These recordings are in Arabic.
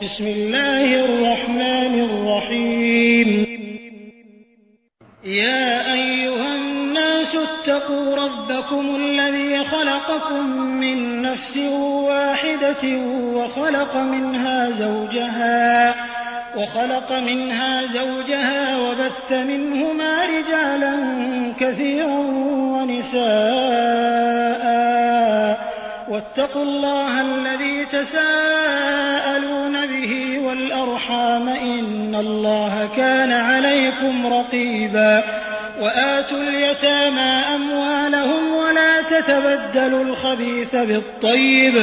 بسم الله الرحمن الرحيم. يا أيها الناس اتقوا ربكم الذي خلقكم من نفس واحدة وخلق منها زوجها وبث منهما رجالا كثيرا ونساء، واتقوا الله الذي تساءلون به والأرحام إن الله كان عليكم رقيبا. وآتوا اليتامى أموالهم ولا تتبدلوا الخبيث بالطيب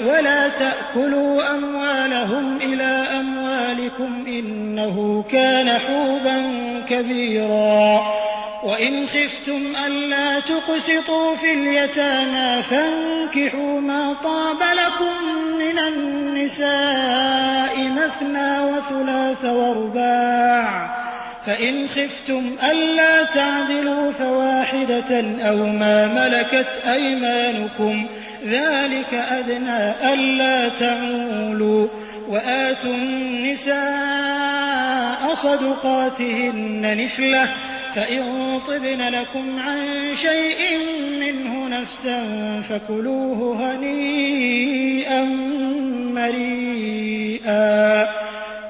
ولا تأكلوا أموالهم إلى أموالكم إنه كان حوبا كبيرا. وإن خفتم ألا تقسطوا في اليتامى فانكحوا ما طاب لكم من النساء مثنى وثلاث ورباع، فإن خفتم ألا تعدلوا فواحدة أو ما ملكت أيمانكم ذلك أدنى ألا تعولوا. وآتوا النساء صدقاتهن نحلة، فإن طبن لكم عن شيء منه نفسا فكلوه هنيئا مريئا.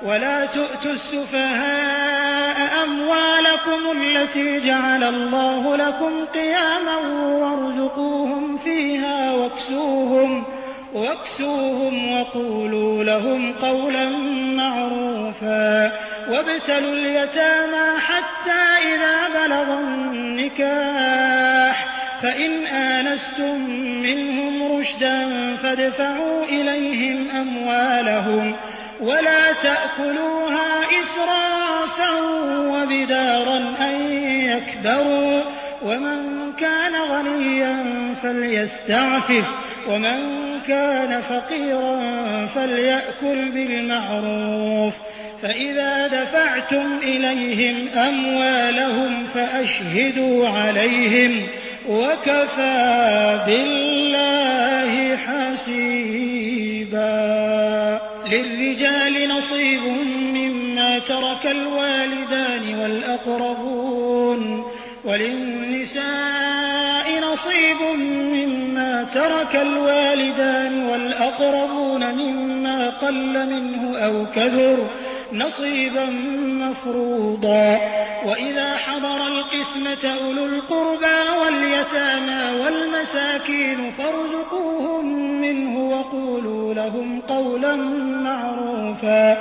ولا تؤتوا السفهاء أموالكم التي جعل الله لكم قياما وارزقوهم فيها واكسوهم وقولوا لهم قولا معروفا. وابتلوا اليتامى حتى إذا بلغوا النكاح، فإن آنستم منهم رشدا فادفعوا إليهم أموالهم ولا تأكلوها إسرافا وبدارا أن يكبروا. ومن كان غنيا فليستعفف ومن كان فقيرا فليأكل بالمعروف. فإذا دفعتم إليهم أموالهم فأشهدوا عليهم وكفى بالله حسيبا. للرجال نصيب مما ترك الوالدان والأقربون، وللنساء نصيب مما ترك الوالدان والأقربون مما قل منه أو كثر نصيبا مفروضا. وإذا حضر القسمة أولو القربى واليتامى والمساكين فارزقوهم منه وقولوا لهم قولا معروفا.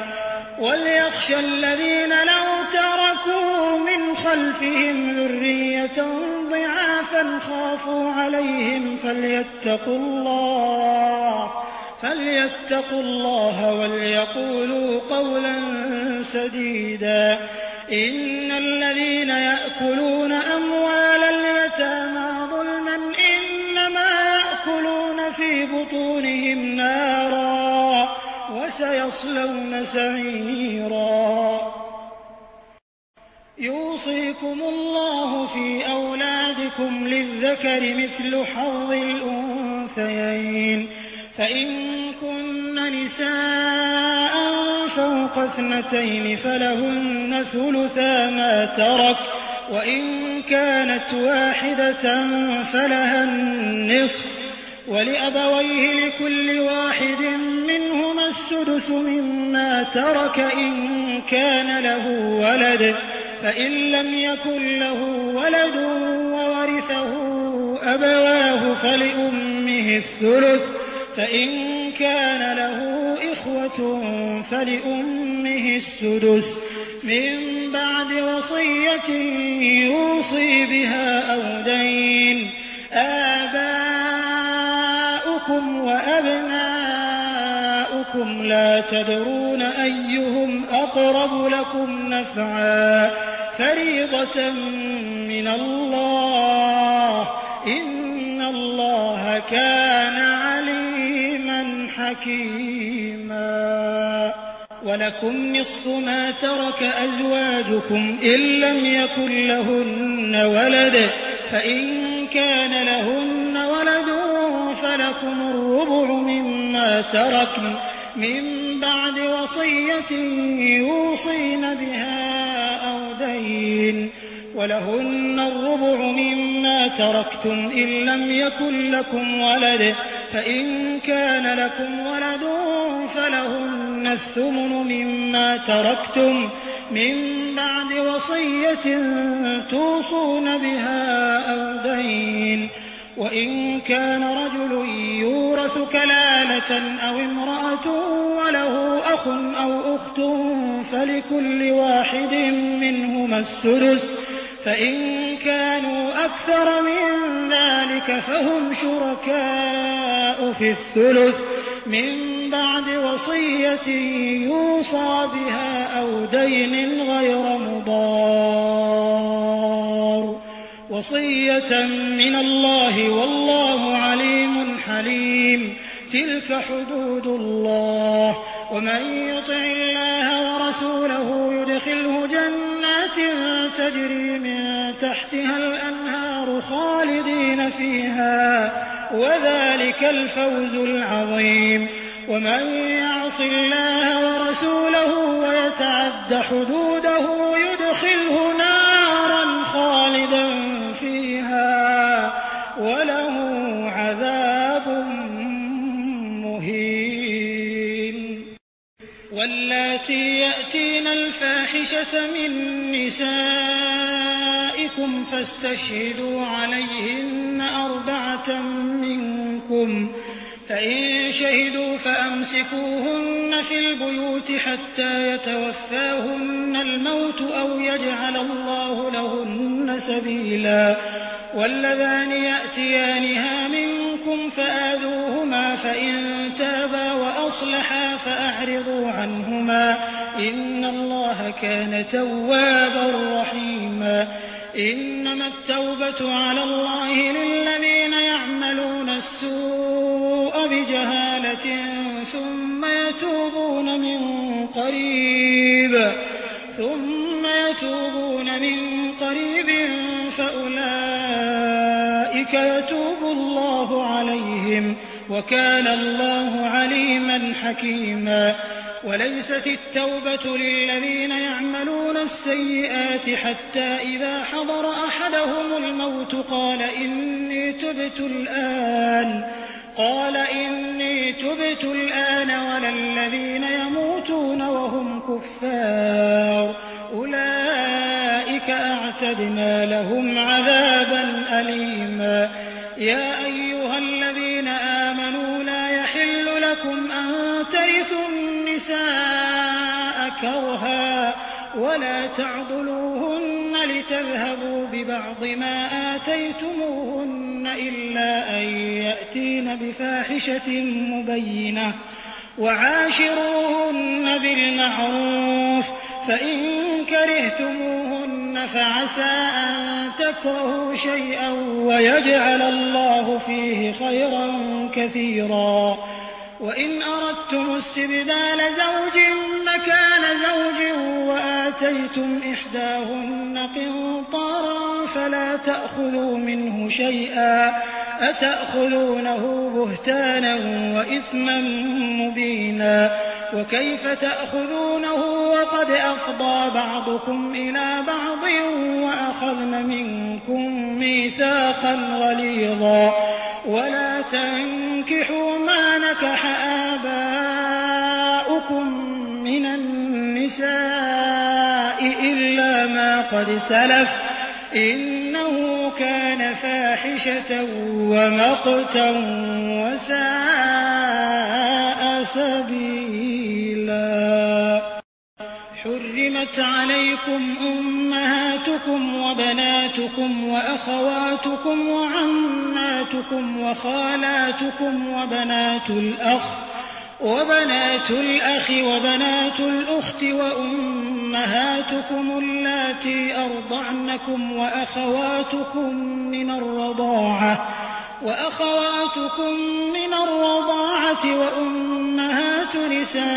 وليخشى الذين لو تركوا من خلفهم ذرية ضعافا خافوا عليهم فليتقوا الله وليقولوا قولا سديدا. إن الذين يأكلون أموال اليتامى ظلما إنما يأكلون في بطونهم نارا وسيصلون سعيرا. يوصيكم الله في أولادكم للذكر مثل حظ الأنثيين، فإن كن نساء فوق 2 فلهن ثلثا ما ترك، وإن كانت واحدة فلها النصف، ولأبويه لكل واحد منهما السدس مما ترك إن كان له ولد، فإن لم يكن له ولد وورثه أبواه فلأمه الثلث، فإن كان له إخوة فلأمه السدس من بعد وصية يوصي بها أو دين. آباؤكم وأبناؤكم لا تدرون أيهم أقرب لكم نفعا فريضة من الله إن الله كان عليما حكيما. ولكم نصف ما ترك أزواجكم إن لم يكن لهن ولد، فإن كان لهن ولد فلكم الربع مما تركن من بعد وصية يوصين بها أو دين ولهن الربع مما تركتم إن لم يكن لكم ولد فإن كان لكم ولد فلهن الثمن مما تركتم من بعد وصية توصون بها أو دين وإن كان رجل يورث كلالة أو امرأة وله أخ أو أخت فلكل واحد منهما السدس فإن كانوا أكثر من ذلك فهم شركاء في الثلث من بعد وصية يوصى بها أو دين غير مضار وصية من الله والله عليم حليم تلك حدود الله ومن يطع الله ورسوله يدخله جنات تجري من تحتها الأنهار خالدين فيها وذلك الفوز العظيم ومن يعص الله ورسوله ويتعد حدوده يدخله نارا خالدا فيها وله عذاب مهين واللاتي يأتين الفاحشة من نسائكم فاستشهدوا عليهن 4 منكم فإن شهدوا فأمسكوهن في البيوت حتى يتوفاهن الموت أو يجعل الله لهن سبيلا واللذان يأتيانها منكم فآذوهما فإن تابا وأصلحا فأعرضوا عنهما إن الله كان توابا رحيما إنما التوبة على الله للذين يعملون السوء بجهالة ثم يتوبون من قريب فأولئك يتوب الله عليهم وكان الله عليما حكيما وليست التوبة للذين يعملون السيئات حتى إذا حضر أحدهم الموت قال إني تبت الآن ولا الذين يموتون وهم كفار أولئك أعتدنا لهم عذابا أليما يا أيها الذين آمنوا لا يحل لكم أن ترثوا النساء كرها ولا تعضلوهن لتذهبوا ببعض ما آتيتموهن إلا أن يأتين بفاحشة مبينة وعاشروهن بالمعروف فإن كرهتموهن فعسى أن تكرهوا شيئا ويجعل الله فيه خيرا كثيرا وإن أردتم استبدال زوج مكان زوج وآتيتم إحداهن قنطارا فلا تأخذوا منه شيئا أتأخذونه بهتانا وإثما مبينا وكيف تأخذونه وقد أفضى بعضكم إلى بعض وأخذن منكم ميثاقا غليظا ولا تنكحوا ما نكح آباؤكم من النساء إلا ما قد سلف إنه كان فاحشة ومقتا وساء سبيلا حرمت عليكم أمهاتكم وبناتكم وأخواتكم وعماتكم وخالاتكم وبنات الأخ وبنات الأخت وأمهاتكم اللاتي أرضعنكم وأخواتكم من الرضاعة وأمهات نسائكم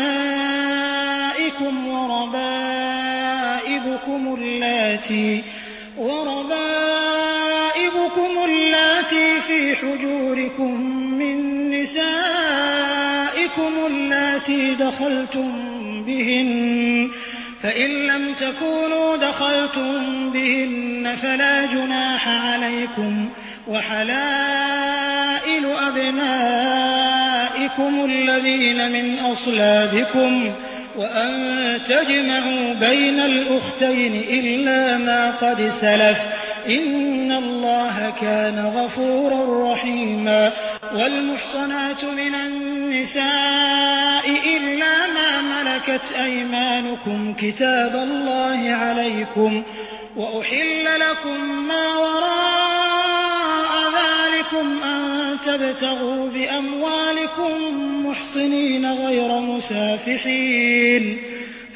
وربائبكم اللاتي في حجوركم من نسائكم اللاتي اللاتي دخلتم بهن، فإن لم تكونوا دخلتم بهن فلا جناح عليكم، وحلائل أبنائكم الذين من أصلابكم، وأن تجمعوا بين الأختين إلا ما قد سلف، إن الله كان غفورا رحيما. والمحصنات من النساء إلا ما ملكت أيمانكم كتاب الله عليكم، وأحل لكم ما وراء ذلكم أن تبتغوا بأموالكم محصنين غير مسافحين،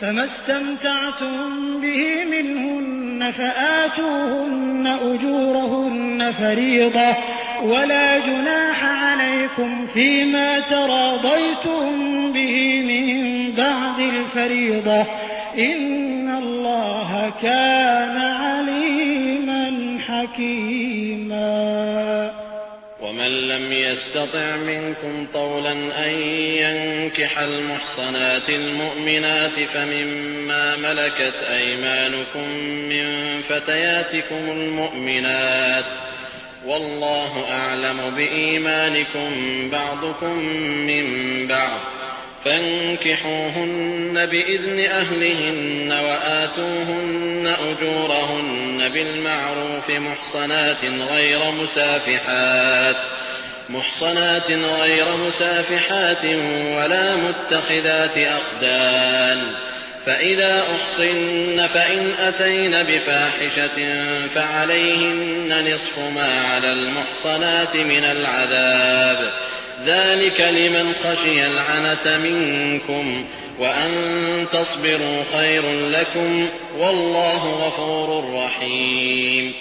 فما استمتعتم به منهن فآتوهن أجورهن فريضة، ولا جناح عليكم فيما تراضيتم به من بعد الفريضة، إن الله كان عليما حكيما. ومن لم يستطع منكم طولا أن ينكح المحصنات المؤمنات فمما ملكت أيمانكم من فتياتكم المؤمنات، والله أعلم بإيمانكم بعضكم من بعض، فانكحوهن بإذن أهلهن وآتوهن أجورهن بالمعروف محصنات غير مسافحات ولا متخذات أخدان، فإذا أحصن فإن أتين بفاحشة فعليهن نصف ما على المحصنات من العذاب، ذلك لمن خشي العنة منكم، وأن تصبروا خير لكم، والله غفور رحيم.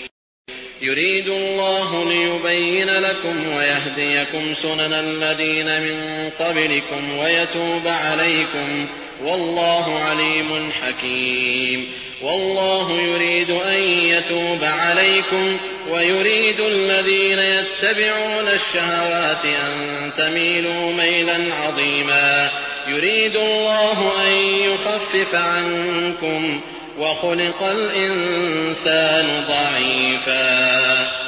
يريد الله ليبين لكم ويهديكم سنن الذين من قبلكم ويتوب عليكم، والله عليم حكيم. والله يريد أن يتوب عليكم ويريد الذين يتبعون الشهوات أن تميلوا ميلا عظيما. يريد الله أن يخفف عنكم وخلق الإنسان ضعيفا.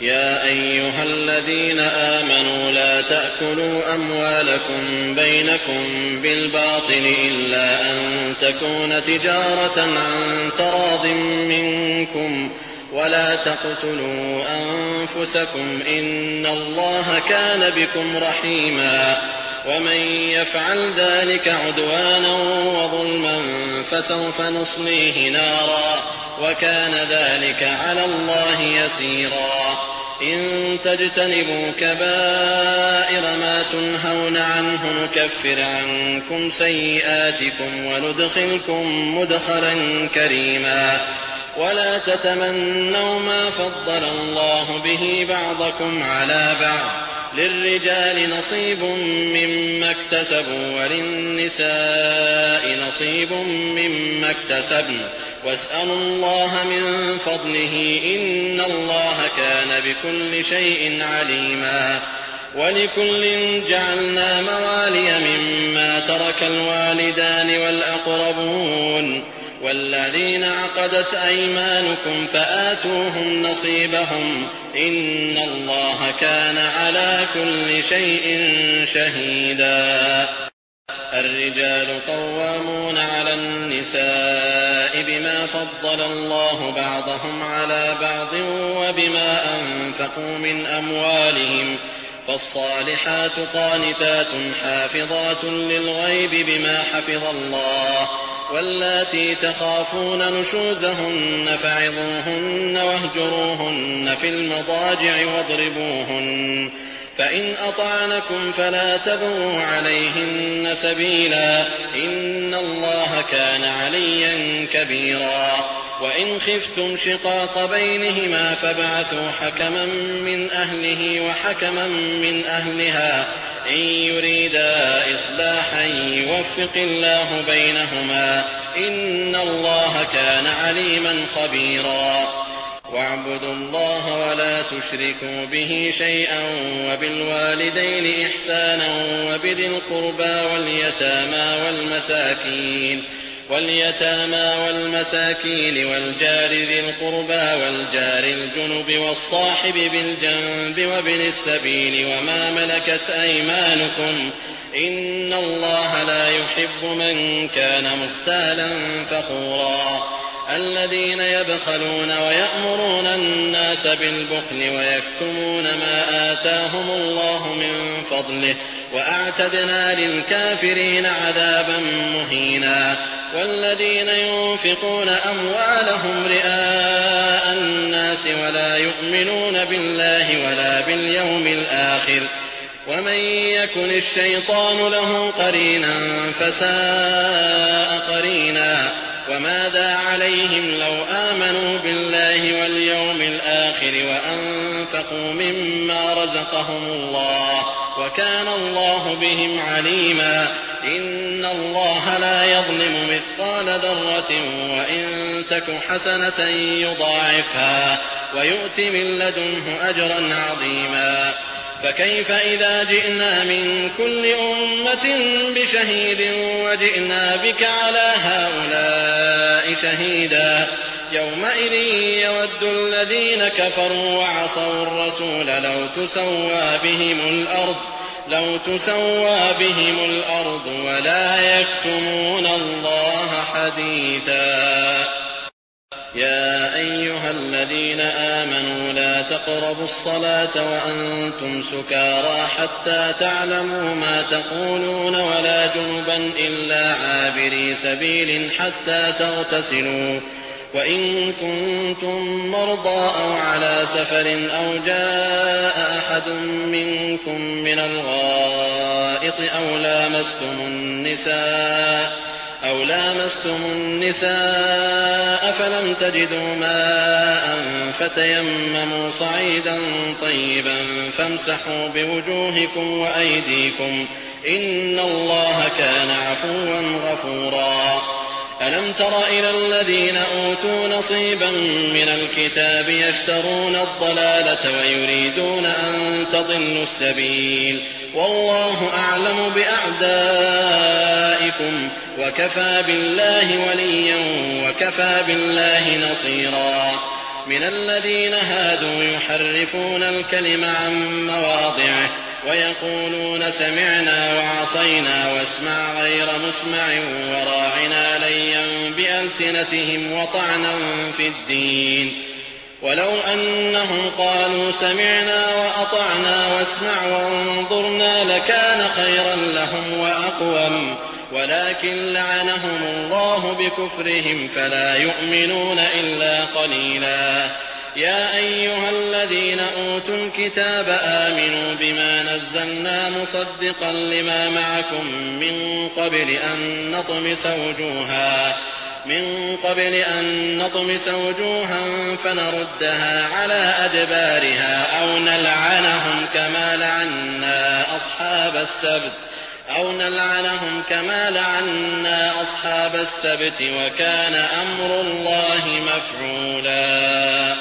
يا أيها الذين آمنوا لا تأكلوا أموالكم بينكم بالباطل إلا أن تكون تجارة عن تراض منكم، ولا تقتلوا أنفسكم إن الله كان بكم رحيما. ومن يفعل ذلك عدوانا وظلما فسوف نصليه نارا، وكان ذلك على الله يسيرا. إن تجتنبوا كبائر ما تنهون عنه نكفر عنكم سيئاتكم وندخلكم مدخلا كريما. ولا تتمنوا ما فضل الله به بعضكم على بعض، للرجال نصيب مما اكتسبوا وللنساء نصيب مما اكتسبن، واسألوا الله من فضله إن الله كان بكل شيء عليما. ولكل جعلنا موالي مما ترك الوالدان والأقربون والذين عقدت أيمانكم فآتوهم نصيبهم إن الله كان على كل شيء شهيدا. الرجال قوامون على النساء بما فضل الله بعضهم على بعض وبما أنفقوا من أموالهم، فالصالحات قانتات حافظات للغيب بما حفظ الله. واللاتي تخافون نشوزهن فعظوهن واهجروهن في المضاجع واضربوهن، فإن أطعنكم فلا تبغوا عليهن سبيلا إن الله كان عليا كبيرا. وإن خفتم شقاق بينهما فابعثوا حكما من أهله وحكما من أهلها إن يريدا إصلاحا يوفق الله بينهما إن الله كان عليما خبيرا. واعبدوا الله ولا تشركوا به شيئا وبالوالدين إحسانا وبذي القربى واليتامى والمساكين والجار ذي القربى والجار الجنب والصاحب بالجنب وابن السبيل وما ملكت أيمانكم إن الله لا يحب من كان مختالا فخورا الذين يبخلون ويأمرون الناس بالبخل ويكتمون ما آتاهم الله من فضله وأعتدنا للكافرين عذابا مهينا والذين ينفقون أموالهم رئاء الناس ولا يؤمنون بالله ولا باليوم الآخر ومن يكن الشيطان له قرينا فساء قرينا وماذا عليهم لو آمنوا بالله واليوم الآخر وأنفقوا مما رزقهم الله وكان الله بهم عليما إن الله لا يظلم مثقال ذرة وإن تك حسنة يضاعفها ويؤت من لدنه أجرا عظيما فكيف إذا جئنا من كل أمة بشهيد وجئنا بك على هؤلاء شهيدا يومئذ يود الذين كفروا وعصوا الرسول لو تسوى بهم الأرض ولا يكتمون الله حديثا يا أيها الذين آمنوا لا تقربوا الصلاة وأنتم سكارى حتى تعلموا ما تقولون ولا جنبا إلا عابري سبيل حتى تغتسلوا وإن كنتم مرضى أو على سفر أو جاء أحد منكم من الغائط أو لامستم النساء فلم تجدوا ماء فتيمموا صعيدا طيبا فامسحوا بوجوهكم وأيديكم إن الله كان عفوا غفورا ألم تر إلى الذين أوتوا نصيبا من الكتاب يشترون الضلالة ويريدون أن تضلوا السبيل والله أعلم بأعدائكم وكفى بالله وليا وكفى بالله نصيرا من الذين هادوا يحرفون الكلم عن مواضعه ويقولون سمعنا وعصينا واسمع غير مسمع وراعنا ليا بألسنتهم وطعنا في الدين ولو أنهم قالوا سمعنا وأطعنا واسمع وانظرنا لكان خيرا لهم وأقوم ولكن لعنهم الله بكفرهم فلا يؤمنون إلا قليلا يا أيها الذين أوتوا الكتاب آمنوا بما نزلنا مصدقا لما معكم من قبل أن نطمس وجوها فنردها على أدبارها أو نلعنهم كما لعنا أصحاب السبت وكان أمر الله مفعولا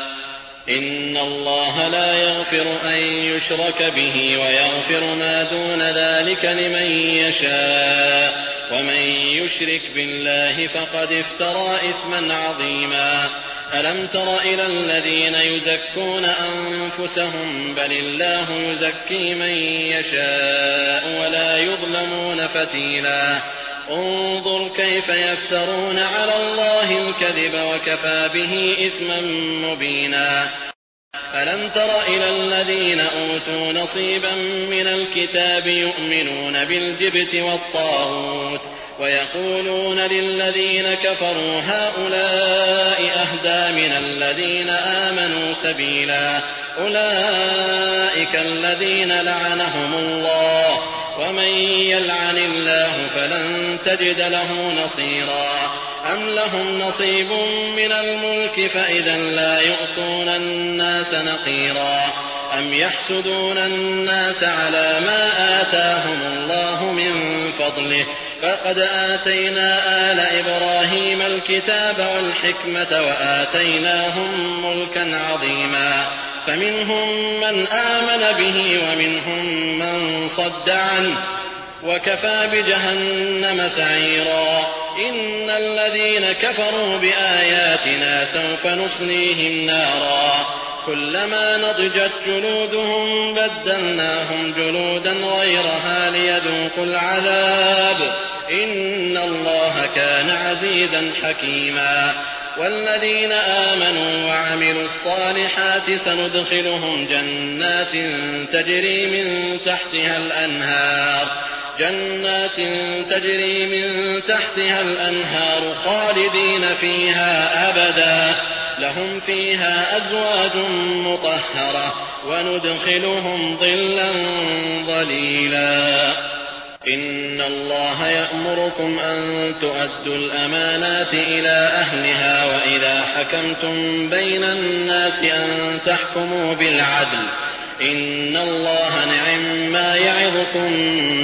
إن الله لا يغفر أن يشرك به ويغفر ما دون ذلك لمن يشاء ومن يشرك بالله فقد افترى إثما عظيما ألم تر إلى الذين يزكون أنفسهم بل الله يزكي من يشاء ولا يظلمون فتيلا انظر كيف يفترون على الله الكذب وكفى به إثما مبينا ألم تر إلى الذين أوتوا نصيبا من الكتاب يؤمنون بالجبت والطاغوت ويقولون للذين كفروا هؤلاء أهدى من الذين آمنوا سبيلا أولئك الذين لعنهم الله ومن يلعن الله فلن تجد له نصيرا أم لهم نصيب من الملك فإذا لا يؤتون الناس نقيرا أم يحسدون الناس على ما آتاهم الله من فضله فقد آتينا آل إبراهيم الكتاب والحكمة وآتيناهم ملكا عظيما فمنهم من آمن به ومنهم من صد عنه وكفى بجهنم سعيرا إن الذين كفروا بآياتنا سوف نصليهم نارا كلما نضجت جلودهم بدلناهم جلودا غيرها ليذوقوا العذاب إن الله كان عزيزا حكيما والذين آمنوا وعملوا الصالحات سندخلهم جنات تجري من تحتها الأنهار خالدين فيها أبدا لهم فيها أزواج مطهرة وندخلهم ظلا ظليلا إن الله يأمركم أن تؤدوا الأمانات إلى أهلها وإذا حكمتم بين الناس أن تحكموا بالعدل إن الله نعم ما يعظكم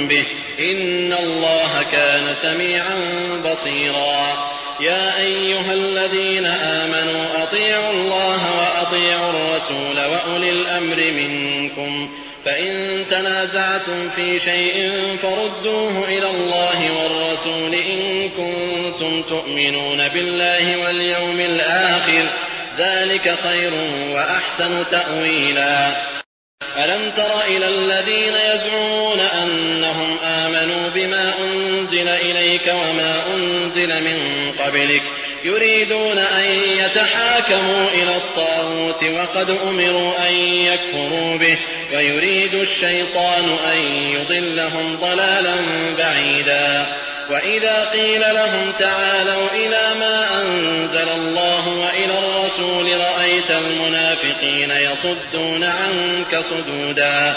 به إن الله كان سميعا بصيرا يا أيها الذين آمنوا أطيعوا الله وأطيعوا الرسول وأولي الأمر منكم فإن تنازعتم في شيء فردوه إلى الله والرسول إن كنتم تؤمنون بالله واليوم الآخر ذلك خير وأحسن تأويلا ألم تر إلى الذين يزعمون أنهم آمنوا بما أنزل إليك وما أنزل من قبلك يريدون أن يتحاكموا إلى الطاغوت وقد أمروا أن يكفروا به ويريد الشيطان أن يضلهم ضلالا بعيدا وإذا قيل لهم تعالوا إلى ما أنزل الله وإلى الرسول رأيت المنافقين يصدون عنك صدودا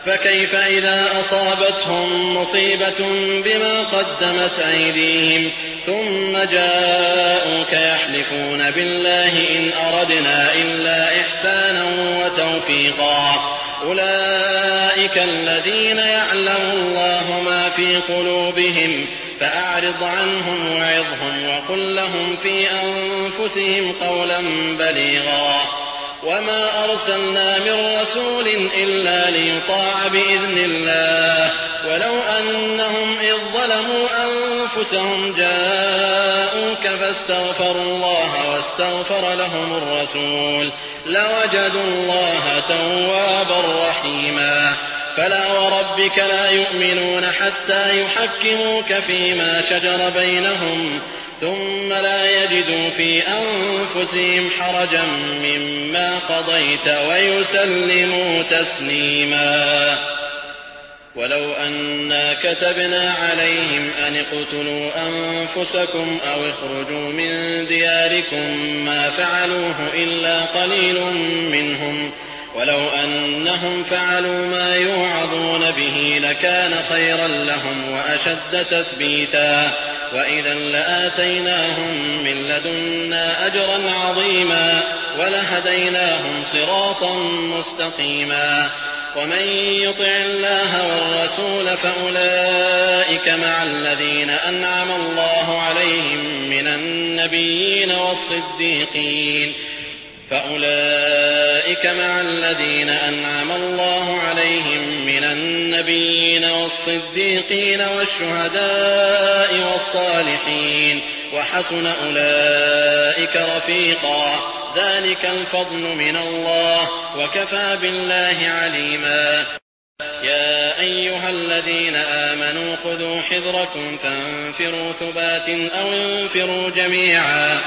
فكيف إذا أصابتهم مصيبة بما قدمت أيديهم ثم جاءوك يحلفون بالله إن أردنا إلا إحسانا وتوفيقا أولئك الذين يعلم الله ما في قلوبهم فأعرض عنهم وعظهم وقل لهم في أنفسهم قولا بليغا وما أرسلنا من رسول إلا ليطاع بإذن الله ولو أنهم إذ ظلموا أنفسهم جاءوك فاستغفروا الله واستغفر لهم الرسول لوجدوا الله توابا رحيما فلا وربك لا يؤمنون حتى يحكموك فيما شجر بينهم ثم لا يجدوا في أنفسهم حرجا مما قضيت ويسلموا تسليما ولو أنا كتبنا عليهم أن اقتلوا أنفسكم أو اخرجوا من دياركم ما فعلوه إلا قليل منهم ولو أنهم فعلوا ما يوعظون به لكان خيرا لهم وأشد تثبيتا وإذا لآتيناهم من لدنا أجرا عظيما ولهديناهم صراطا مستقيما ومن يطع الله والرسول فأولئك مع الذين أنعم الله عليهم من النبيين والصديقين والشهداء والصالحين وحسن أولئك رفيقا ذلك الفضل من الله وكفى بالله عليما يا أيها الذين آمنوا خذوا حذركم فانفروا ثبات أو انفروا جميعا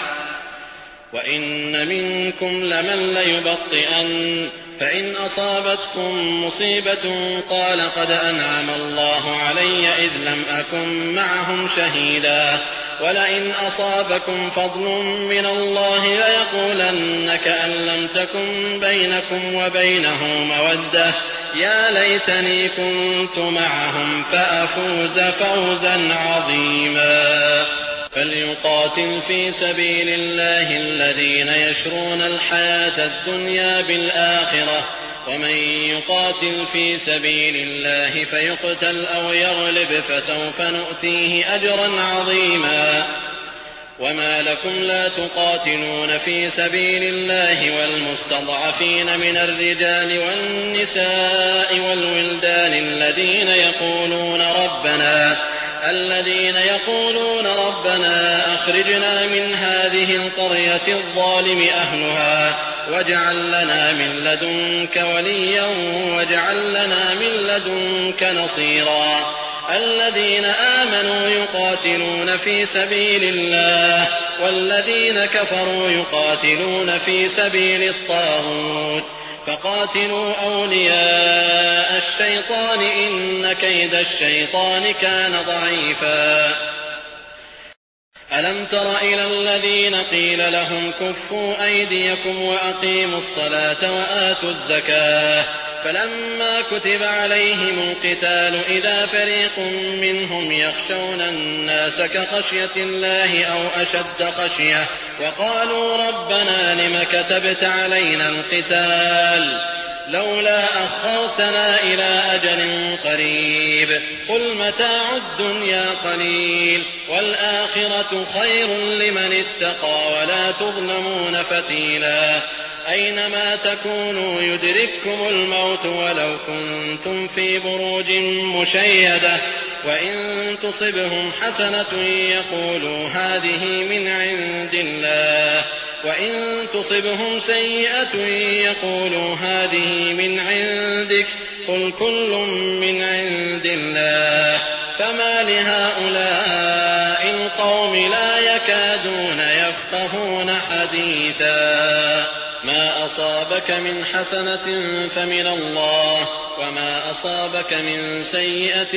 وإن منكم لمن ليبطئن فإن أصابتكم مصيبة قال قد أنعم الله علي إذ لم أكن معهم شهيدا ولئن أصابكم فضل من الله ليقولن كأن لم تكن بينكم وبينه مودة يا ليتني كنت معهم فأفوز فوزا عظيما فليقاتل في سبيل الله الذين يشرون الحياة الدنيا بالآخرة ومن يقاتل في سبيل الله فيقتل أو يغلب فسوف نؤتيه أجرا عظيما. وما لكم لا تقاتلون في سبيل الله والمستضعفين من الرجال والنساء والولدان الذين يقولون ربنا أخرجنا من هذه القرية الظالم أهلها واجعل لنا من لدنك وليا واجعل لنا من لدنك نصيرا. الذين آمنوا يقاتلون في سبيل الله والذين كفروا يقاتلون في سبيل الطاغوت فقاتلوا أولياء الشيطان إن كيد الشيطان كان ضعيفا. ألم تر إلى الذين قيل لهم كفوا أيديكم وأقيموا الصلاة وآتوا الزكاة فلما كتب عليهم القتال إذا فريق منهم يخشون الناس كخشية الله أو أشد خشية وقالوا ربنا لم كتبت علينا القتال لولا أخرتنا إلى أجل قريب قل متاع الدنيا قليل والآخرة خير لمن اتقى ولا تظلمون فتيلا. أينما تكونوا يدرككم الموت ولو كنتم في بروج مشيدة وإن تصبهم حسنة يقولوا هذه من عند الله وإن تصبهم سيئة يقولوا هذه من عندك قل كل من عند الله فما لهؤلاء القوم لا يكادون يفقهون حديثا. ما أصابك من حسنة فمن الله وما أصابك من سيئة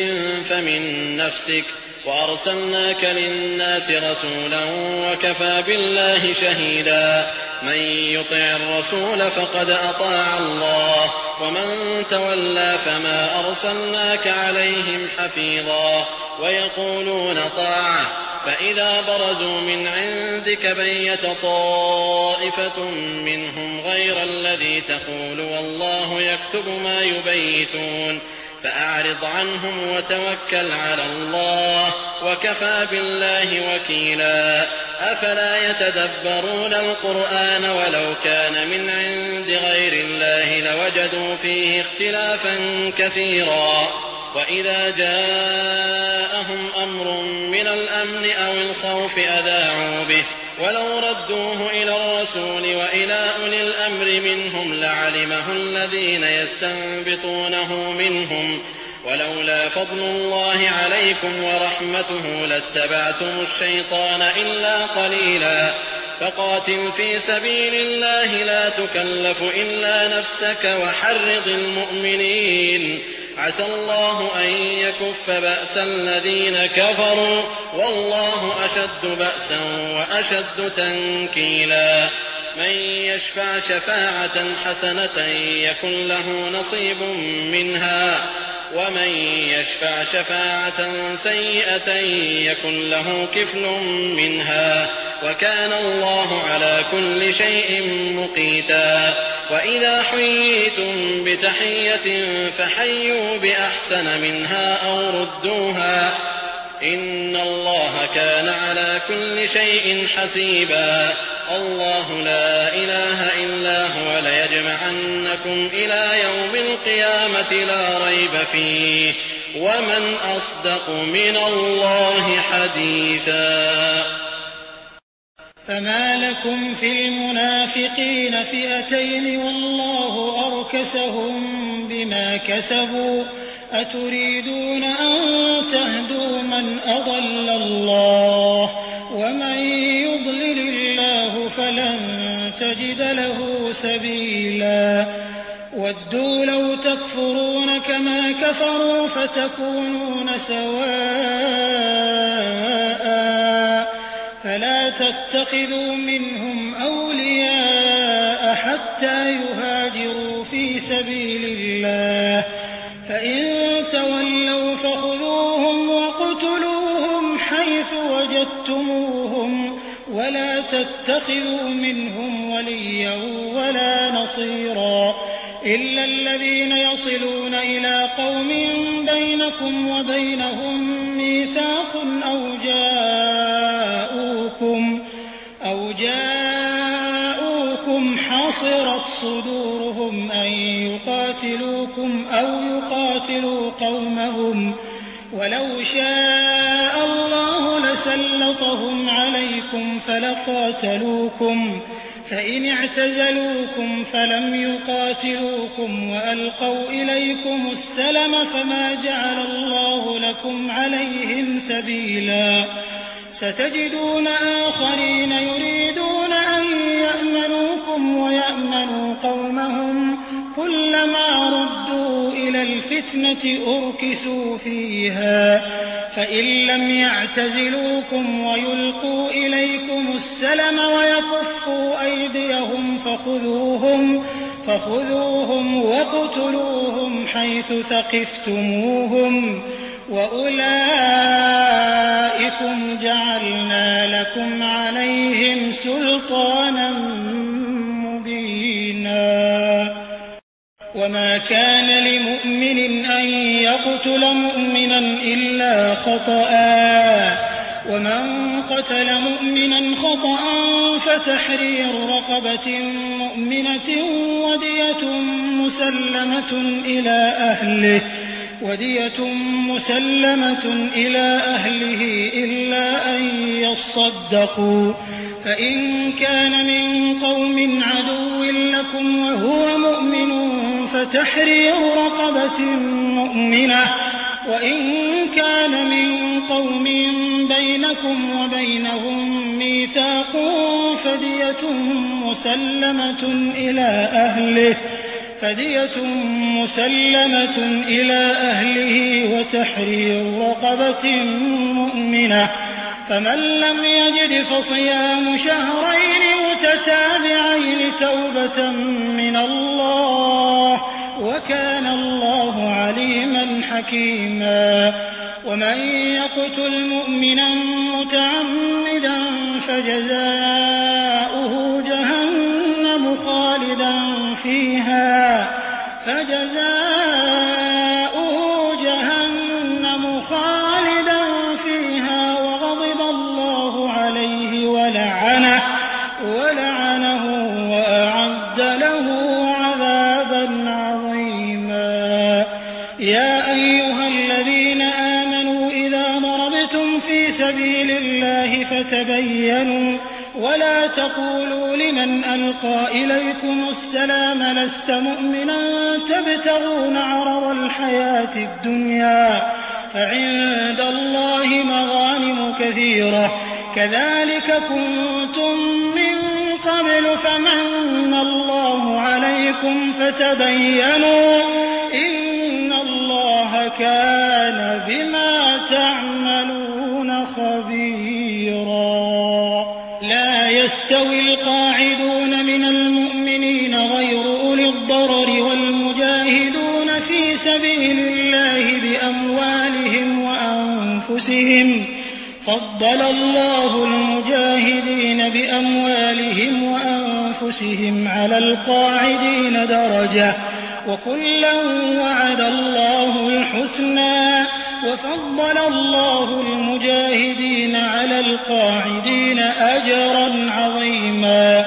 فمن نفسك وأرسلناك للناس رسولا وكفى بالله شهيدا. من يطع الرسول فقد أطاع الله ومن تولى فما أرسلناك عليهم حفيظا. ويقولون طاعة فإذا برزوا من عندك بيت طائفة منهم غير الذي تقول والله يكتب ما يبيتون فأعرض عنهم وتوكل على الله وكفى بالله وكيلا. أفلا يتدبرون القرآن ولو كان من عند غير الله لوجدوا فيه اختلافا كثيرا. وإذا جاءهم أمر من الأمن أو الخوف أذاعوا به ولو ردوه إلى الرسول وإلى أولي الأمر منهم لعلمه الذين يستنبطونه منهم ولولا فضل الله عليكم ورحمته لاتبعتم الشيطان إلا قليلا. فقاتل في سبيل الله لا تكلف إلا نفسك وحرض المؤمنين عسى الله أن يكف بأس الذين كفروا والله أشد بأسا وأشد تنكيلا. من يشفع شفاعة حسنة يكن له نصيب منها ومن يشفع شفاعة سيئة يكن له كفل منها وكان الله على كل شيء مقيتا. وإذا حييتم بتحية فحيوا بأحسن منها أو ردوها إن الله كان على كل شيء حسيبا. الله لا إله إلا هو ليجمعنكم إلى يوم القيامة لا ريب فيه ومن أصدق من الله حديثا. فما لكم في المنافقين فئتين والله أركسهم بما كسبوا أتريدون أن تهدوا من أضل الله ومن يضلل الله فلن تجد له سبيلا. ودوا لو تكفرون كما كفروا فتكونون سواء فلا تتخذوا منهم أولياء حتى يهاجروا في سبيل الله فإن تولوا فخذوهم واقتلوهم حيث وجدتموهم ولا تتخذوا منهم وليا ولا نصيرا إلا الذين يصلون إلى قوم بينكم وبينهم ميثاق أو جاءوكم حصرت صدورهم أن يقاتلوكم أو يقاتلوا قومهم ولو شاء الله لسلطهم عليكم فلقاتلوكم فإن اعتزلوكم فلم يقاتلوكم وألقوا إليكم السلم فما جعل الله لكم عليهم سبيلا ستجدون آخرين يريدون أن يأمنوكم ويأمنوا قومهم كلما ردوا إلى الفتنة أركسوا فيها فإن لم يعتزلوكم ويلقوا إليكم السلم ويكفوا أيديهم فخذوهم واقتلوهم حيث ثقفتموهم وأولئكم جعلنا لكم عليهم سلطانا مبينا وما كان لمؤمن أن يقتل مؤمنا إلا خطأ ومن قتل مؤمنا خطأ فتحرير رقبة مؤمنة ودية مسلمة إلى أهله إلا أن يصدقوا فإن كان من قوم عدو لكم وهو مؤمن فتحرير رقبة مؤمنة وإن كان من قوم بينكم وبينهم ميثاق فدية مسلمة إلى أهله وتحرير رقبة مؤمنة فمن لم يجد فصيام شهرين متتابعين توبة من الله وكان الله عليما حكيما ومن يقتل مؤمنا متعمدا فجزاؤه جهنم خالدا فيها وغضب الله عليه ولعنه وأعد له عذابا عظيما يا أيها الذين آمنوا إذا ضربتم في سبيل الله فتبينوا ولا تقولوا لمن ألقى إليكم السلام لست مؤمنا تبتغون عرض الحياة الدنيا فعند الله مغانم كثيرة كذلك كنتم من قبل فمن الله عليكم فتبينوا إن الله كان بما تعملون خبيرا لا يستوي القاعدون من المؤمنين غير أولي الضرر والمجاهدون في سبيل الله بأموالهم وأنفسهم فضل الله المجاهدين بأموالهم وأنفسهم على القاعدين درجة وكلا وعد الله الحسنى وفضل الله المجاهدين على القاعدين أجرا عظيما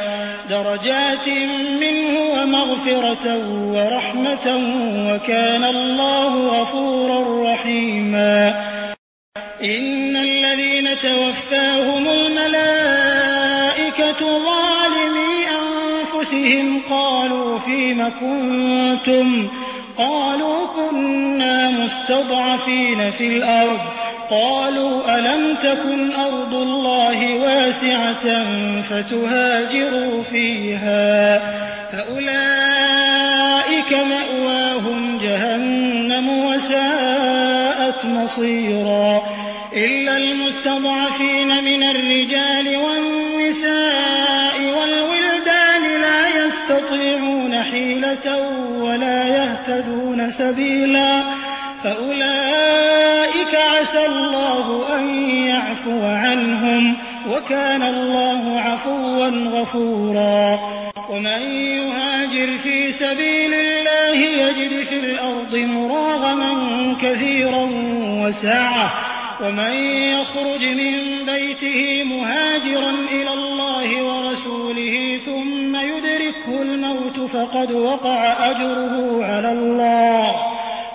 درجات منه ومغفرة ورحمة وكان الله غفورا رحيما إن الذين توفاهم الملائكة ظالمي أنفسهم قالوا فيم كنتم قالوا كنا مستضعفين في الأرض قالوا ألم تكن أرض الله واسعة فتهاجروا فيها فأولئك مأواهم جهنم وساءت مصيرا إلا المستضعفين من الرجال والنساء والولدان لا يستطيعون حيلة ولا يهتدون سبيلا فأولئك عسى الله أن يعفو عنهم وكان الله عفوا غفورا ومن يهاجر في سبيل الله يجد في الأرض مراغما كثيرا وسعة ومن يخرج من بيته مهاجرا إلى الله ورسوله ثم يدركه الموت فقد وقع أجره على الله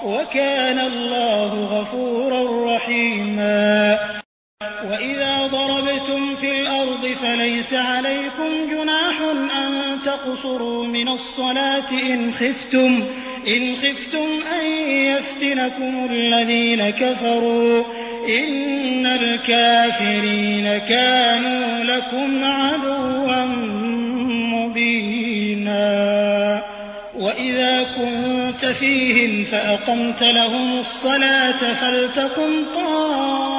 وكان الله غفورا رحيما. وإذا ضربتم في الأرض فليس عليكم جناح أن تقصروا من الصلاة إن خفتم أن يفتنكم الذين كفروا إن الكافرين كانوا لكم عدوا مبينا. وإذا كنت فيهم فأقمت لهم الصلاة فلتقم طائفة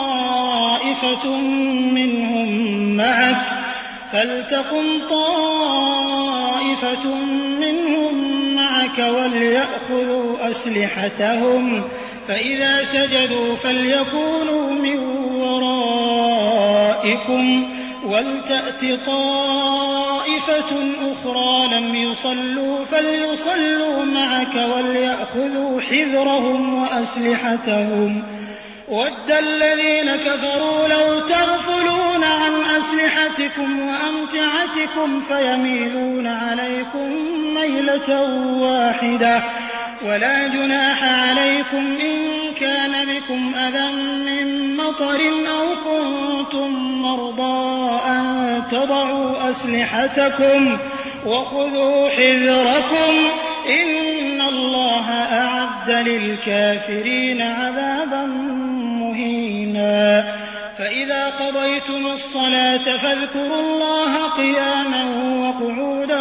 منهم معك وليأخذوا أسلحتهم فإذا سجدوا فليكونوا من ورائكم ولتأت طائفة أخرى لم يصلوا فليصلوا معك وليأخذوا حذرهم وأسلحتهم. وَدَّ الَّذِينَ كَفَرُوا لَوْ تَغْفُلُونَ عَنْ أَسْلِحَتِكُمْ وَأَمْتِعَتِكُمْ فَيَمِيلُونَ عَلَيْكُمْ مَيْلَةً وَاحِدَةً. ولا جناح عليكم إن كان بكم أذى من مطر أو كنتم مرضى أن تضعوا أسلحتكم وخذوا حذركم إن الله أعد للكافرين عذابا مهينا. فإذا قضيتم الصلاة فاذكروا الله قياما وقعودا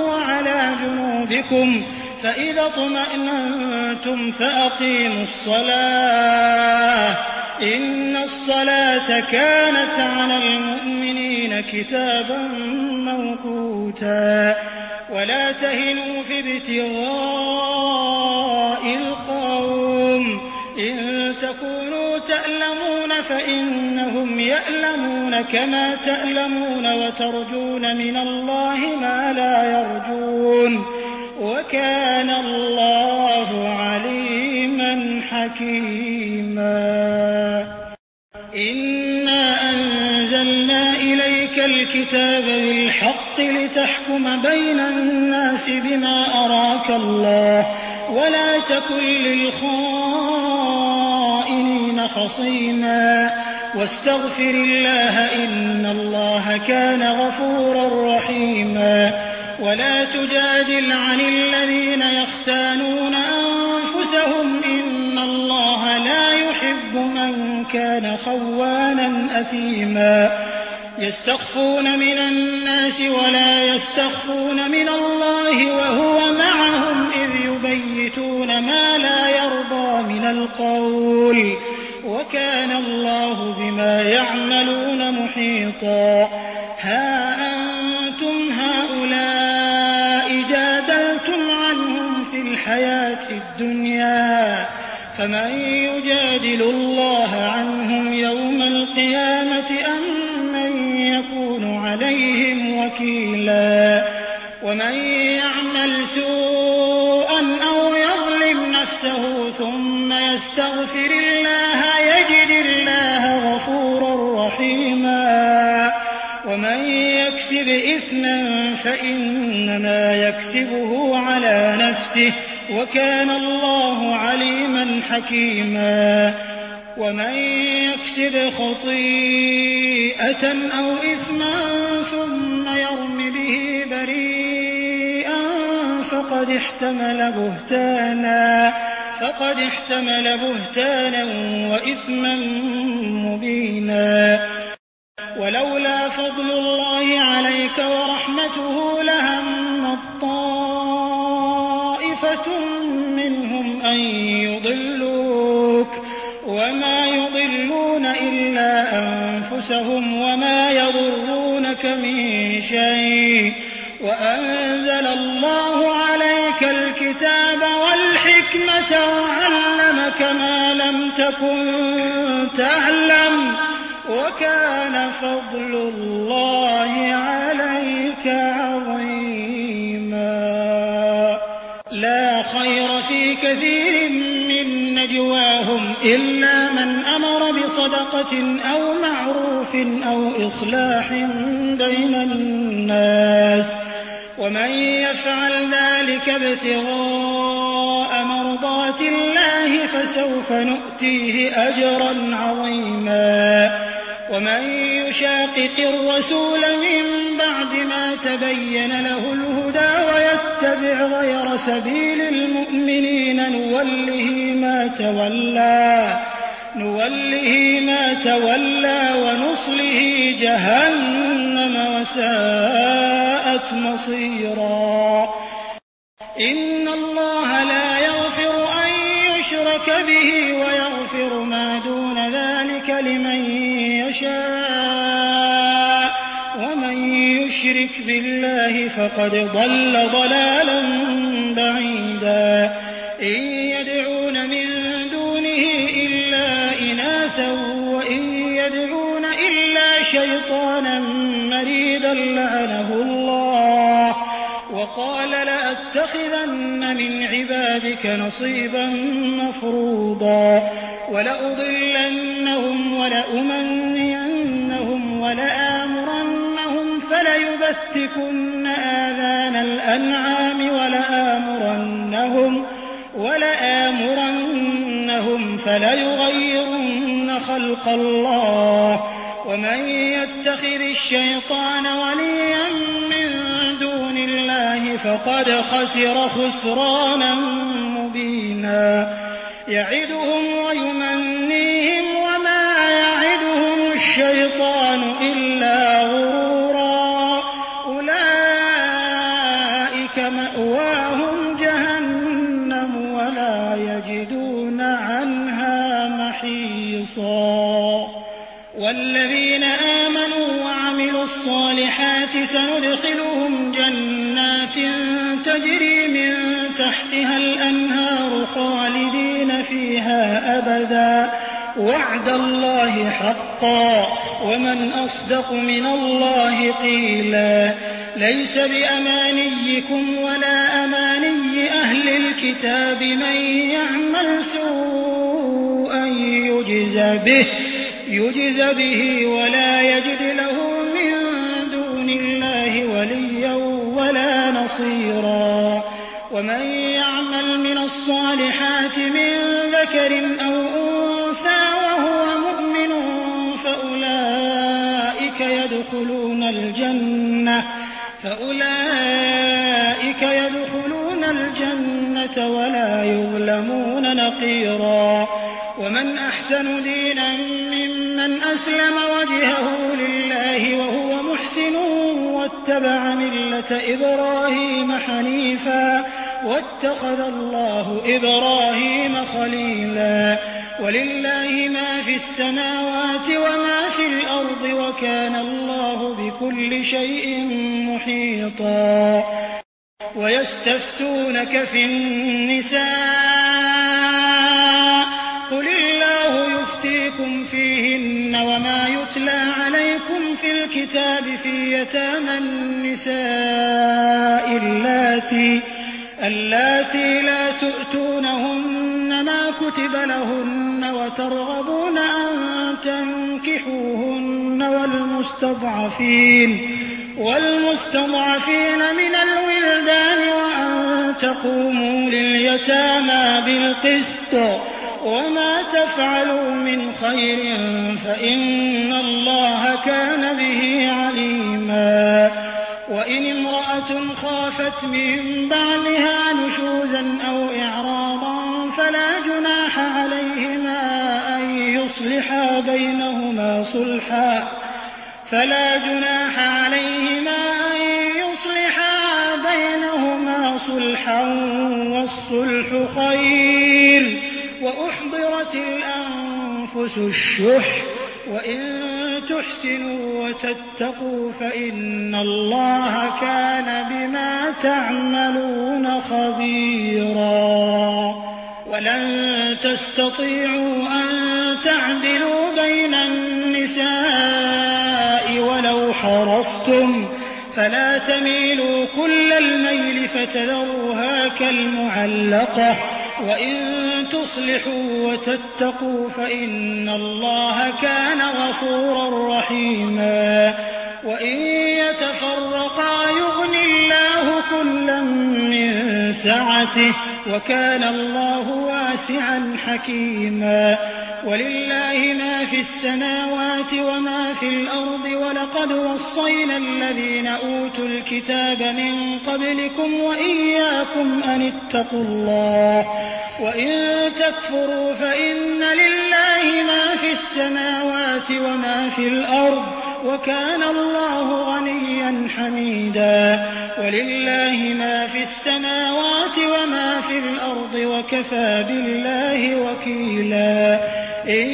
وعلى جنوبكم فإذا اطمأننتم فأقيموا الصلاة إن الصلاة كانت على المؤمنين كتابا موقوتا. ولا تهنوا في ابتغاء القوم إن تكونوا تألمون فإنهم يألمون كما تألمون وترجون من الله ما لا يرجون وكان الله عليما حكيما. إنا أنزلنا إليك الكتاب بالحق لتحكم بين الناس بما أراك الله ولا تكن للخائنين خصيما واستغفر الله إن الله كان غفورا رحيما. ولا تجادل عن الذين يختانون أنفسهم إن الله لا يحب من كان خوانا أثيما. يستخفون من الناس ولا يستخفون من الله وهو معهم إذ يبيتون ما لا يرضى من القول وكان الله بما يعملون محيطا. ها أنتم هؤلاء جادلتم عنهم في الحياة الدنيا فمن يجادل الله عنهم يوم القيامة أم من يكون عليهم وكيلا. ومن يعمل سوءا أو يظلم نفسه ثم يستغفر الله يجد الله غفورا رحيما. ومن يكسب إثما فإنما يكسبه على نفسه وكان الله عليما حكيما. ومن يكسب خطيئة أو إثما ثم يرم به بريئا فقد احتمل بهتانا وإثما مبينا. ولولا فضل الله عليك ورحمته لهم طائفة منهم أن يضلوك وما يضلون إلا أنفسهم وما يضرونك من شيء. وأنزل الله عليك الكتاب والحكمة وعلمك ما لم تكن تعلم وكان فضل الله عليك عظيما. كثير من نجواهم إلا من أمر بصدقة أو معروف أو إصلاح بين الناس ومن يفعل ذلك ابتغاء مرضات الله فسوف نؤتيه أجرا عظيما ومن يشاقق الرسول من بعد ما تبين له الهدى ويتبع غير سبيل المؤمنين نوله ما تولى ونصله جهنم وساءت مصيرا إن الله لا يغفر أن يشرك به ويغفر ما دون ذلك لمن يشاء ومن يشرك بالله فقد ضل ضلالا بعيدا إن يدعون من دونه إلا إناثا وإن يدعون إلا شيطانا مريدا لعنه الله وقال لأتخذن من عبادك نصيبا مفروضا ولأضلنهم ولأمنينهم ولآمرنهم فليبتكن آذان الأنعام ولآمرنهم فليغيرن خلق الله ومن يتخذ الشيطان وليا من دون الله فقد خسر خسرانا مبينا يعدهم ويمنيهم وما يعدهم الشيطان إلا غرورا أولئك مأواهم جهنم ولا يجدون عنها محيصا والذين آمنوا وعملوا الصالحات سندخلهم جنات تجري من تحتها الأنهار خالدين فيها أبدا وعد الله حقا ومن أصدق من الله قيلا ليس بأمانيكم ولا أماني أهل الكتاب من يعمل سوءا يجز به ولا يجد له من دون الله وليا ولا نصيرا ومن يعمل من الصالحات من ذكر أو أنثى وهو مؤمن فأولئك يدخلون الجنة ولا يظلمون نقيرا ومن أحسن دينا ممن أسلم وجهه لله وهو محسن واتبع ملة إبراهيم حنيفا واتخذ الله إبراهيم خليلا ولله ما في السماوات وما في الأرض وكان الله بكل شيء محيطا ويستفتونك في النساء قل الله يفتيكم فيهن وما يتلى عليكم في الكتاب في يتامى النساء اللاتي لا تؤتونهن ما كتب لهن وترغبون أن تنكحوهن والمستضعفين من الولدان وأن تقوموا لليتامى بالقسط وما تفعلوا من خير فإن الله كان به عليما وإن امرأة خافت من بعلها نشوزا أو إعراضا فلا جناح عليهما أن يصلحا بينهما صلحا والصلح خير وأحضرت الأنفس الشح وإن تحسنوا وتتقوا فإن الله كان بما تعملون خبيرا ولن تستطيعوا أن تعدلوا بين النساء ولو حرصتم فلا تميلوا كل الميل فتذروها كالمعلقة وإن تصلحوا وتتقوا فإن الله كان غفورا رحيما وإن يتفرقا يغن الله كلا من سعته وكان الله واسعا حكيما ولله ما في السماوات وما في الأرض ولقد وصينا الذين أوتوا الكتاب من قبلكم وإياكم أن اتقوا الله وإن تكفروا فإن لله ما في السماوات وما في الأرض وكان الله غنيا حميدا ولله ما في السماوات وما في الأرض وكفى بالله وكيلا إن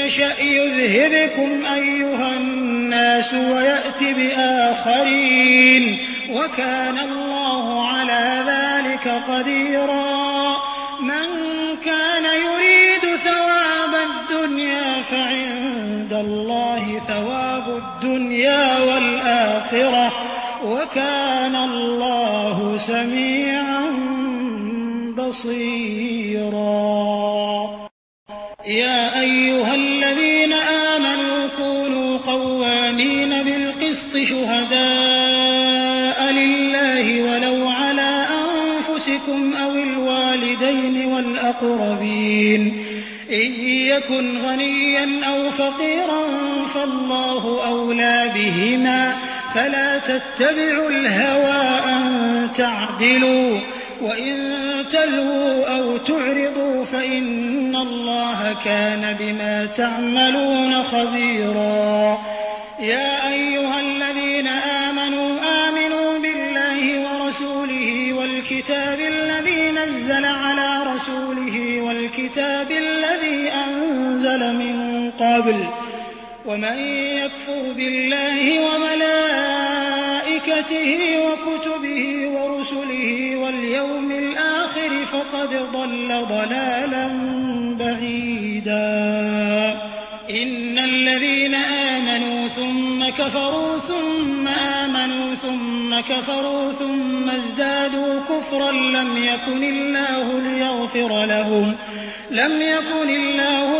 يشأ يذهبكم أيها الناس ويأت بآخرين وكان الله على ذلك قديرا من كان يريد ثواب الدنيا فعند الله ثواب الدنيا والآخرة وكان الله سميعا بصيرا يا أيها الذين آمنوا كونوا قوامين بالقسط شهداء لله ولو على أنفسكم أو الوالدين والأقربين إن يكن غنيا أو فقيرا فالله أولى بهما فلا تتبعوا الهوى أن تعدلوا وإن تلووا أو تعرضوا فإن الله كان بما تعملون خبيرا يا أيها الذين آمنوا بالله ورسوله والكتاب الذي نزل على رسوله والكتاب الذي أنزل من قبل ومن يكفر بالله وملائكته وكتبه ورسله واليوم الآخر فقد ضل ضلالا بعيدا إن الذين آمنوا ثم كفروا ثم آمنوا ثم كفروا ثم ازدادوا كفرا لم يكن الله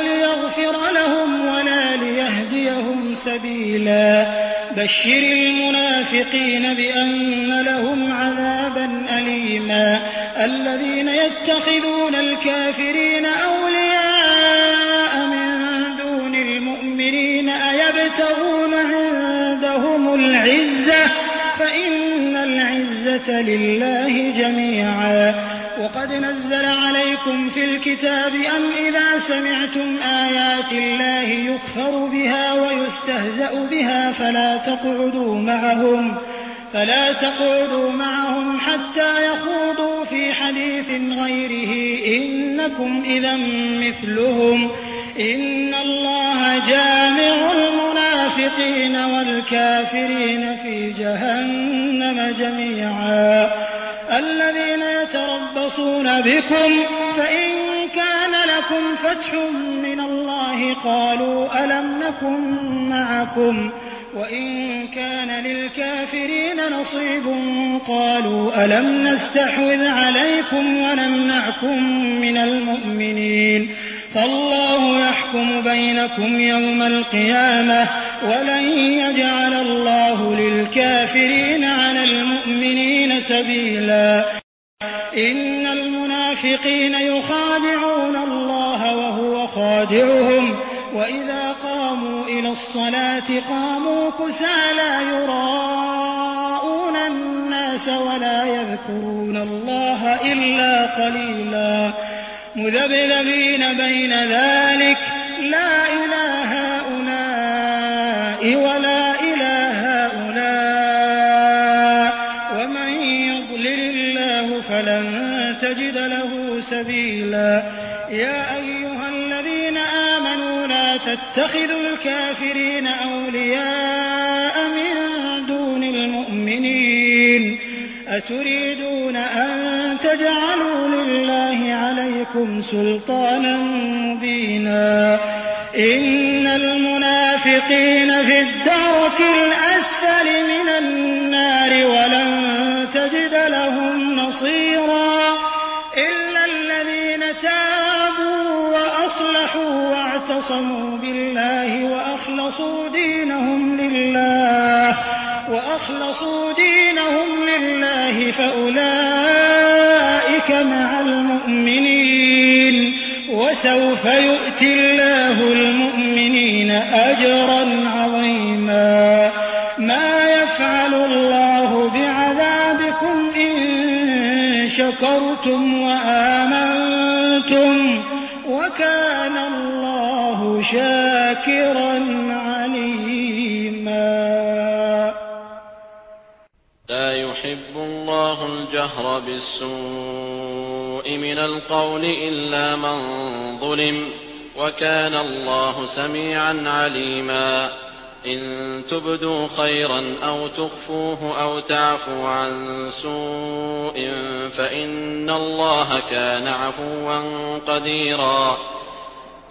ليغفر لهم ولا ليهديهم سبيلا بشر المنافقين بأن لهم عذابا أليما الذين يتخذون الكافرين أولياء من دون المؤمنين أيبتغون عندهم العزة فإن العزة لله جميعا وقد نزل عليكم في الكتاب أن إذا سمعتم آيات الله يكفر بها ويستهزأ بها فلا تقعدوا معهم حتى يخوضوا في حديث غيره إنكم إذا مثلهم إن الله جامع المنافقين والكافرين في جهنم جميعا الذين يتربصون بكم فإن كان لكم فتح من الله قالوا ألم نكن معكم وإن كان للكافرين نصيب قالوا ألم نستحوذ عليكم ونمنعكم من المؤمنين فالله يحكم بينكم يوم القيامة ولن يجعل الله للكافرين على المؤمنين سبيلا إن المنافقين يخادعون الله وهو خادعهم وإذا قاموا إلى الصلاة قاموا كسالى يراءون الناس ولا يذكرون الله إلا قليلا مذبذبين بين ذلك لا إله هؤلاء ولا إله هؤلاء ومن يضلل الله فلن تجد له سبيلا يا أيها الذين آمنوا لا تتخذوا الكافرين أولياء من دون المؤمنين أتريدون أن تجعلوا لله عليكم سلطانا مبينا إن المنافقين في الدرك الأسفل من النار ولن تجد لهم نصيرا إلا الذين واعتصموا بالله وأخلصوا دينهم لله فأولئك مع المؤمنين وسوف يؤتي الله المؤمنين أجرا عظيما ما يفعل الله بعذابكم إن شكرتم وآمنتم وكان الله شاكرا عليما. لا يحب الله الجهر بالسوء من القول إلا من ظلم وكان الله سميعا عليما. إن تبدوا خيرا أو تخفوه أو تعفوا عن سوء فإن الله كان عفوا قديرا.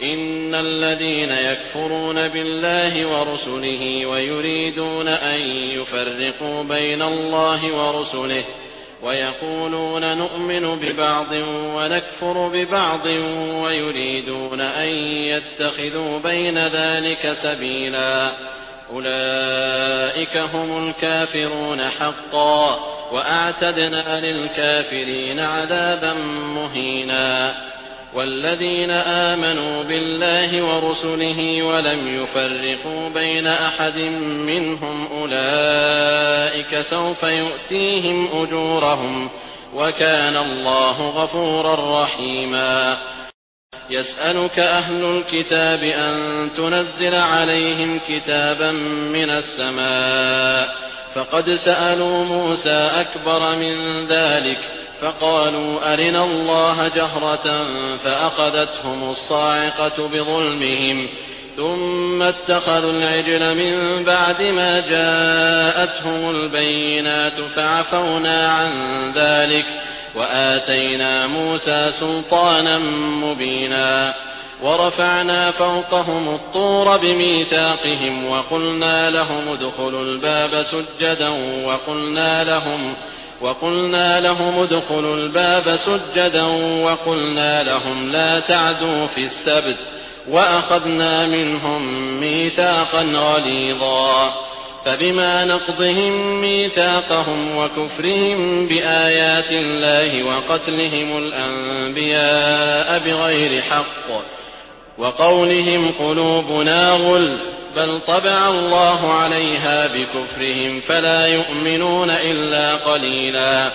إن الذين يكفرون بالله ورسله ويريدون أن يفرقوا بين الله ورسله ويقولون نؤمن ببعض ونكفر ببعض ويريدون أن يتخذوا بين ذلك سبيلا أولئك هم الكافرون حقا وأعتدنا للكافرين عذابا مهينا. والذين آمنوا بالله ورسله ولم يفرقوا بين أحد منهم أولئك سوف يؤتيهم أجورهم وكان الله غفورا رحيما. يسألك أهل الكتاب أن تنزل عليهم كتابا من السماء فقد سألوا موسى أكبر من ذلك فقالوا أرنا الله جهرة فأخذتهم الصاعقة بظلمهم ثم اتخذوا العجل من بعد ما جاءتهم البينات فعفونا عن ذلك وآتينا موسى سلطانا مبينا. ورفعنا فوقهم الطور بميثاقهم وقلنا لهم ادخلوا الباب سجدا وقلنا لهم لا تعدوا في السبت وأخذنا منهم ميثاقا غليظا. فبما نقضهم ميثاقهم وكفرهم بآيات الله وقتلهم الأنبياء بغير حق وقولهم قلوبنا غلف بل طبع الله عليها بكفرهم فلا يؤمنون إلا قليلا.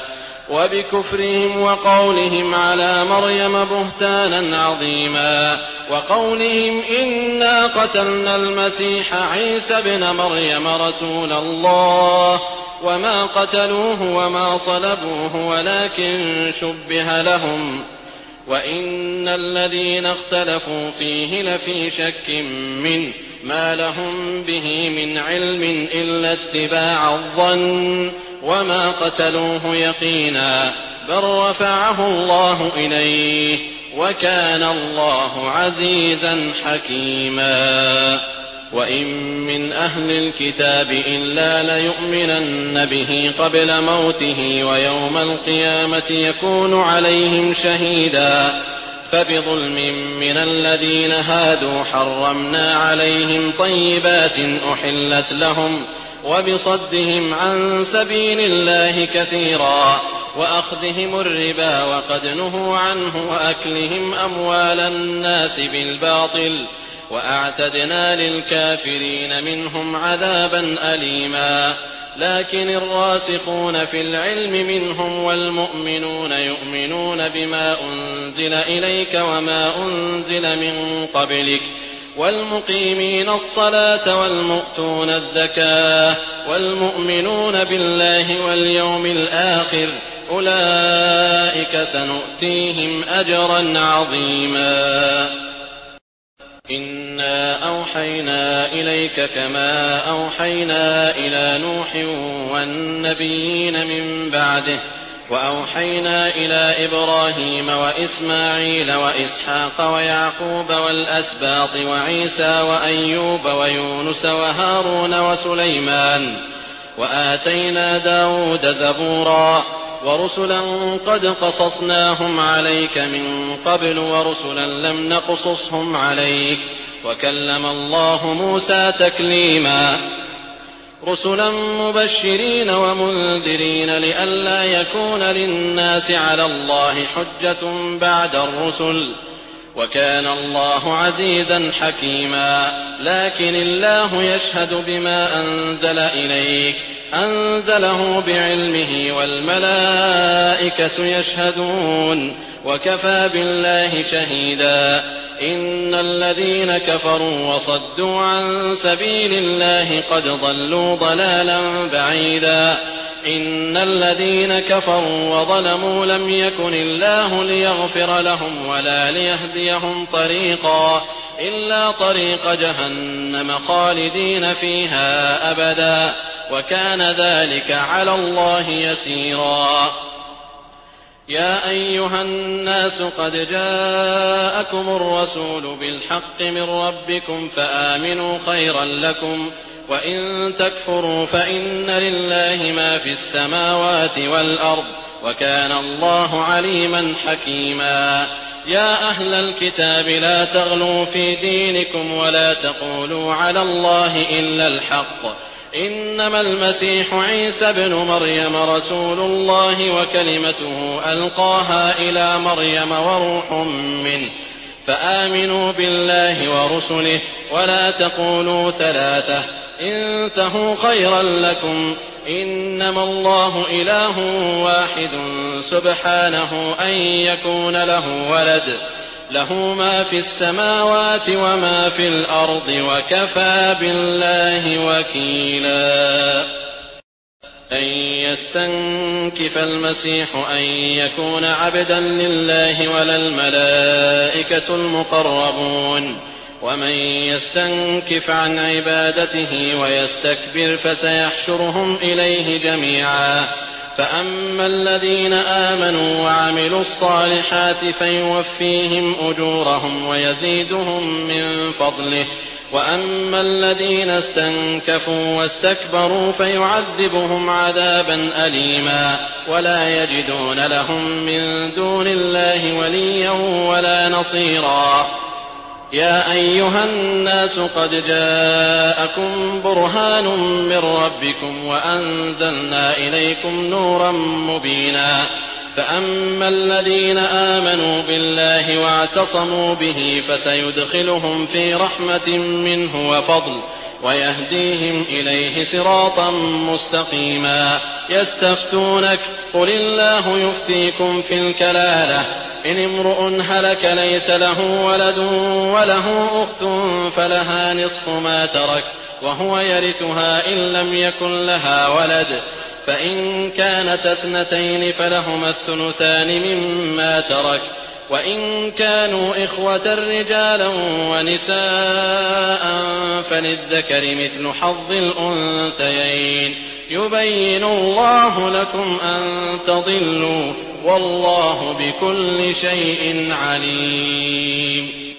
وبكفرهم وقولهم على مريم بهتانا عظيما وقولهم إنا قتلنا المسيح عيسى ابن مريم رسول الله وما قتلوه وما صلبوه ولكن شبه لهم وإن الذين اختلفوا فيه لفي شك منه ما لهم به من علم إلا اتباع الظن وما قتلوه يقينا بل رفعه الله إليه وكان الله عزيزا حكيما. وإن من أهل الكتاب إلا ليؤمنن به قبل موته ويوم القيامة يكون عليهم شهيدا. فبظلم من الذين هادوا حرمنا عليهم طيبات أحلت لهم وبصدهم عن سبيل الله كثيرا وأخذهم الربا وقد نهوا عنه وأكلهم أموال الناس بالباطل وأعتدنا للكافرين منهم عذابا أليما. لكن الراسخون في العلم منهم والمؤمنون يؤمنون بما أنزل إليك وما أنزل من قبلك والمقيمين الصلاة والمؤتون الزكاة والمؤمنون بالله واليوم الآخر أولئك سنؤتيهم أجرا عظيما. إنا أوحينا إليك كما أوحينا إلى نوح والنبيين من بعده وأوحينا إلى إبراهيم وإسماعيل وإسحاق ويعقوب والأسباط وعيسى وأيوب ويونس وهارون وسليمان وآتينا داود زبورا ورسلا قد قصصناهم عليك من قبل ورسلا لم نقصصهم عليك وكلم الله موسى تكليما رسلا مبشرين ومنذرين لئلا يكون للناس على الله حجة بعد الرسل وكان الله عزيزا حكيما لكن الله يشهد بما أنزل إليك أنزله بعلمه والملائكة يشهدون وكفى بالله شهيدا إن الذين كفروا وصدوا عن سبيل الله قد ضلوا ضلالا بعيدا إن الذين كفروا وظلموا لم يكن الله ليغفر لهم ولا ليهديهم طريقا إلا طريق جهنم خالدين فيها أبدا وكان ذلك على الله يسيرا يا أيها الناس قد جاءكم الرسول بالحق من ربكم فآمنوا خيرا لكم وإن تكفروا فإن لله ما في السماوات والأرض وكان الله عليما حكيما يا أهل الكتاب لا تغلوا في دينكم ولا تقولوا على الله إلا الحق إنما المسيح عيسى ابن مريم رسول الله وكلمته ألقاها إلى مريم وروح منه فآمنوا بالله ورسله ولا تقولوا ثلاثة انتهوا خيرا لكم إنما الله إله واحد سبحانه أن يكون له ولد له ما في السماوات وما في الأرض وكفى بالله وكيلا أن يستنكف المسيح أن يكون عبدا لله ولا الملائكة المقربون ومن يستنكف عن عبادته ويستكبر فسيحشرهم إليه جميعا فأما الذين آمنوا وعملوا الصالحات فيوفيهم أجورهم ويزيدهم من فضله وأما الذين استنكفوا واستكبروا فيعذبهم عذابا أليما ولا يجدون لهم من دون الله وليا ولا نصيرا يا أيها الناس قد جاءكم برهان من ربكم وأنزلنا إليكم نورا مبينا فأما الذين آمنوا بالله واعتصموا به فسيدخلهم في رحمة منه وفضل ويهديهم إليه صراطا مستقيما يستفتونك قل الله يفتيكم في الكلالة إن امرؤ هلك ليس له ولد وله أخت فلها نصف ما ترك وهو يرثها إن لم يكن لها ولد فإن كانت اثنتين فلهما الثلثان مما ترك وإن كانوا إخوة رجالا ونساء فللذكر مثل حظ الأنثيين يبين الله لكم أن تضلوا والله بكل شيء عليم